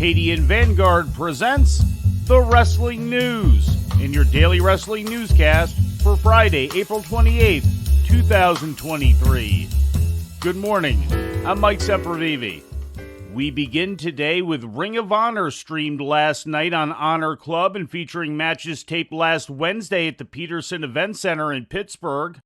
Arcadian Vanguard presents The Wrestling News in your daily wrestling newscast for Friday, April 28th, 2023. Good morning, I'm Mike Sempervive. We begin today with Ring of Honor streamed last night on Honor Club and featuring matches taped last Wednesday at the Peterson Event Center in Pittsburgh.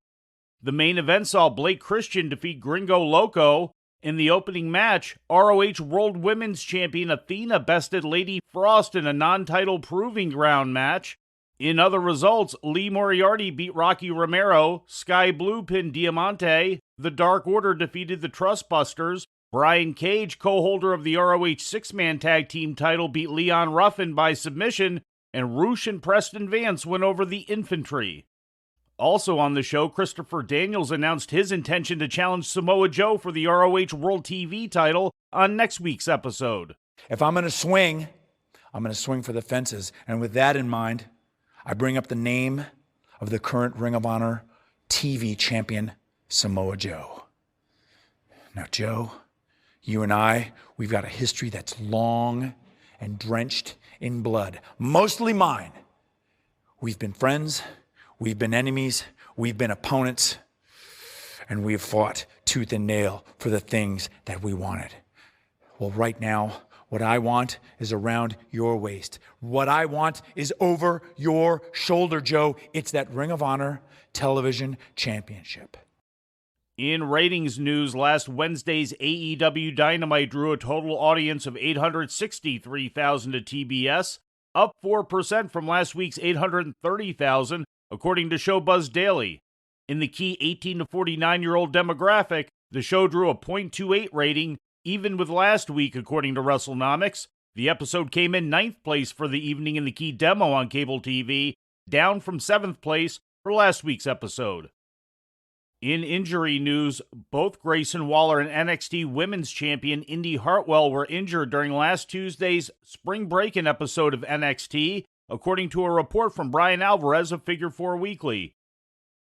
The main event saw Blake Christian defeat Gringo Loco. In the opening match, ROH World Women's Champion Athena bested Lady Frost in a non-title proving ground match. In other results, Lee Moriarty beat Rocky Romero, Sky Blue pinned Diamante, The Dark Order defeated the Trustbusters, Brian Cage, co-holder of the ROH six-man tag team title, beat Leon Ruffin by submission, and Roosh and Preston Vance went over the Infantry. Also on the show, Christopher Daniels announced his intention to challenge Samoa Joe for the ROH World TV title on next week's episode. If I'm going to swing, I'm going to swing for the fences. And with that in mind, I bring up the name of the current Ring of Honor TV champion, Samoa Joe. Now, Joe, you and I, we've got a history that's long and drenched in blood, mostly mine. We've been friends. We've been enemies, we've been opponents, and we've fought tooth and nail for the things that we wanted. Well, right now, what I want is around your waist. What I want is over your shoulder, Joe. It's that Ring of Honor Television Championship. In ratings news, last Wednesday's AEW Dynamite drew a total audience of 863,000 to TBS, up 4% from last week's 830,000. According to Showbuzz Daily. In the key 18 to 49-year-old demographic, the show drew a .28 rating, even with last week, according to WrestleNomics. The episode came in 9th place for the evening in the key demo on cable TV, down from 7th place for last week's episode. In injury news, both Grayson Waller and NXT Women's Champion Indy Hartwell were injured during last Tuesday's Spring Breakin' episode of NXT, according to a report from Brian Alvarez of Figure 4 Weekly.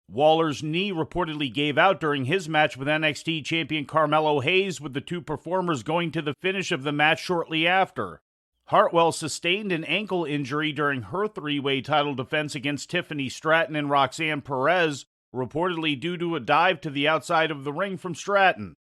Waller's knee reportedly gave out during his match with NXT champion Carmelo Hayes, with the two performers going to the finish of the match shortly after. Hartwell sustained an ankle injury during her three-way title defense against Tiffany Stratton and Roxanne Perez, reportedly due to a dive to the outside of the ring from Stratton.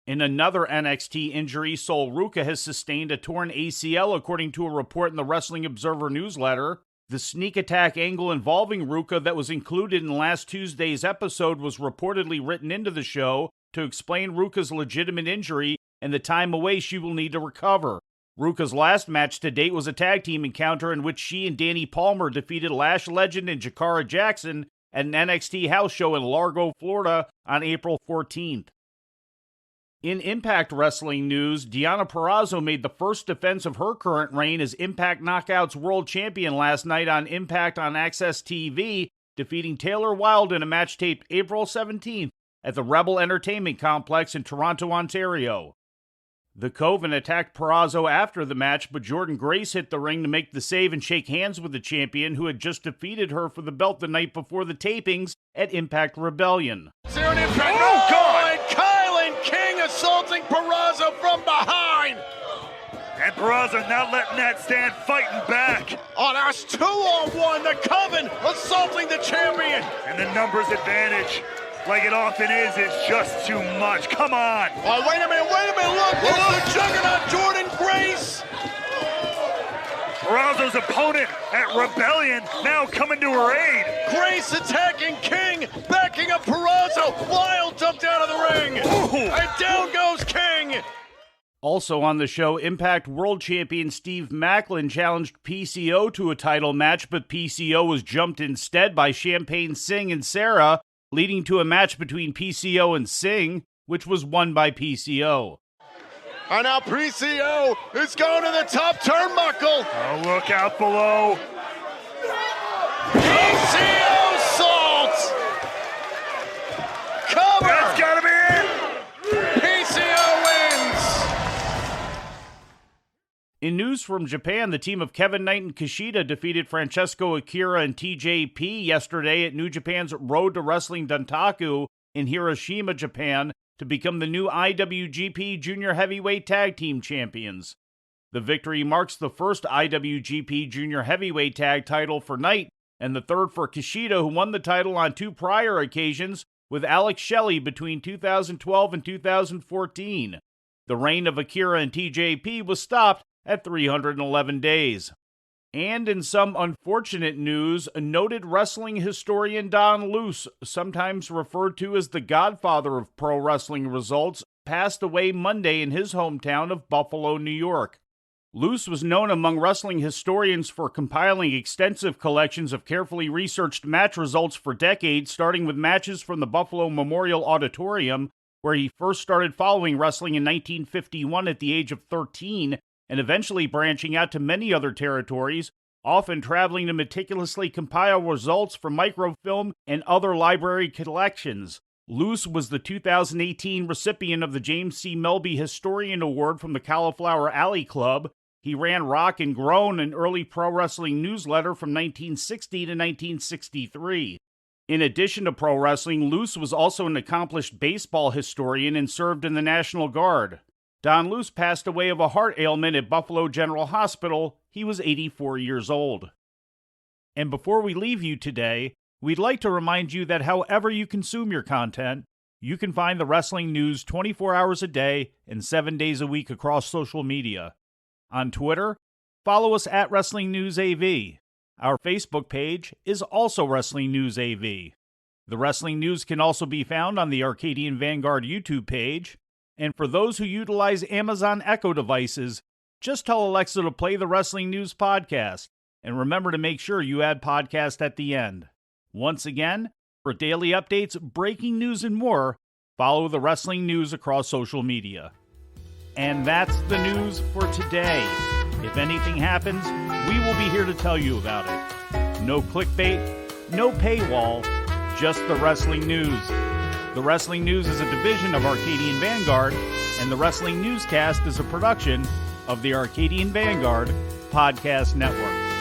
In another NXT injury, Sol Ruca has sustained a torn ACL, according to a report in the Wrestling Observer newsletter. The sneak attack angle involving Ruca that was included in last Tuesday's episode was reportedly written into the show to explain Ruca's legitimate injury and the time away she will need to recover. Ruca's last match to date was a tag team encounter in which she and Danny Palmer defeated Lash Legend and Jakara Jackson at an NXT house show in Largo, Florida on April 14th. In Impact Wrestling news, Deonna Purrazzo made the first defense of her current reign as Impact Knockouts World Champion last night on Impact on Access TV, defeating Taylor Wilde in a match taped April 17th at the Rebel Entertainment Complex in Toronto, Ontario. The Coven attacked Purrazzo after the match, but Jordynne Grace hit the ring to make the save and shake hands with the champion, who had just defeated her for the belt the night before the tapings at Impact Rebellion. Oh, God! King assaulting Purrazzo from behind. And Purrazzo not letting that stand, fighting back. Oh, that's 2-on-1. The Coven assaulting the champion. And the numbers advantage, like it often is just too much. Come on. Oh, wait a minute. Look, it's the juggernaut Jordynne Grace. Purrazzo's opponent at Rebellion now coming to her aid. Grace attacking King, backing up Purrazzo. Wild jumped out of the ring. Ooh. And down goes King. Also on the show, Impact World Champion Steve Maclin challenged PCO to a title match, but PCO was jumped instead by Champagne Singh and Sarah, leading to a match between PCO and Singh, which was won by PCO. And now PCO is going to the top turnbuckle. Oh, look out below. PCO salt. Cover. That's got to be it. PCO wins. In news from Japan, the team of Kevin Knight and Kushida defeated Francesco Akira and TJP yesterday at New Japan's Road to Wrestling Dontaku in Hiroshima, Japan, to become the new IWGP Junior Heavyweight Tag Team Champions. The victory marks the first IWGP Junior Heavyweight Tag title for Knight and the third for Kushida, who won the title on 2 prior occasions with Alex Shelley between 2012 and 2014. The reign of Akira and TJP was stopped at 311 days. And in some unfortunate news, a noted wrestling historian Don Luce, sometimes referred to as the godfather of pro wrestling results, passed away Monday in his hometown of Buffalo, New York. Luce was known among wrestling historians for compiling extensive collections of carefully researched match results for decades, starting with matches from the Buffalo Memorial Auditorium, where he first started following wrestling in 1951 at the age of 13, and eventually branching out to many other territories, often traveling to meticulously compile results from microfilm and other library collections. Luce was the 2018 recipient of the James C. Melby Historian Award from the Cauliflower Alley Club. He ran Rock and Groan, an early pro wrestling newsletter from 1960 to 1963. In addition to pro wrestling, Luce was also an accomplished baseball historian and served in the National Guard. Don Luce passed away of a heart ailment at Buffalo General Hospital. He was 84 years old. And before we leave you today, we'd like to remind you that however you consume your content, you can find the wrestling news 24 hours a day and 7 days a week across social media. On Twitter, follow us at Wrestling News AV. Our Facebook page is also Wrestling News AV. The Wrestling News can also be found on the Arcadian Vanguard YouTube page. And for those who utilize Amazon Echo devices, just tell Alexa to play the Wrestling News podcast. And remember to make sure you add podcast at the end. Once again, for daily updates, breaking news, and more, follow the Wrestling News across social media. And that's the news for today. If anything happens, we will be here to tell you about it. No clickbait, no paywall, just the Wrestling News. The Wrestling News is a division of Arcadian Vanguard, and the Wrestling Newscast is a production of the Arcadian Vanguard Podcast Network.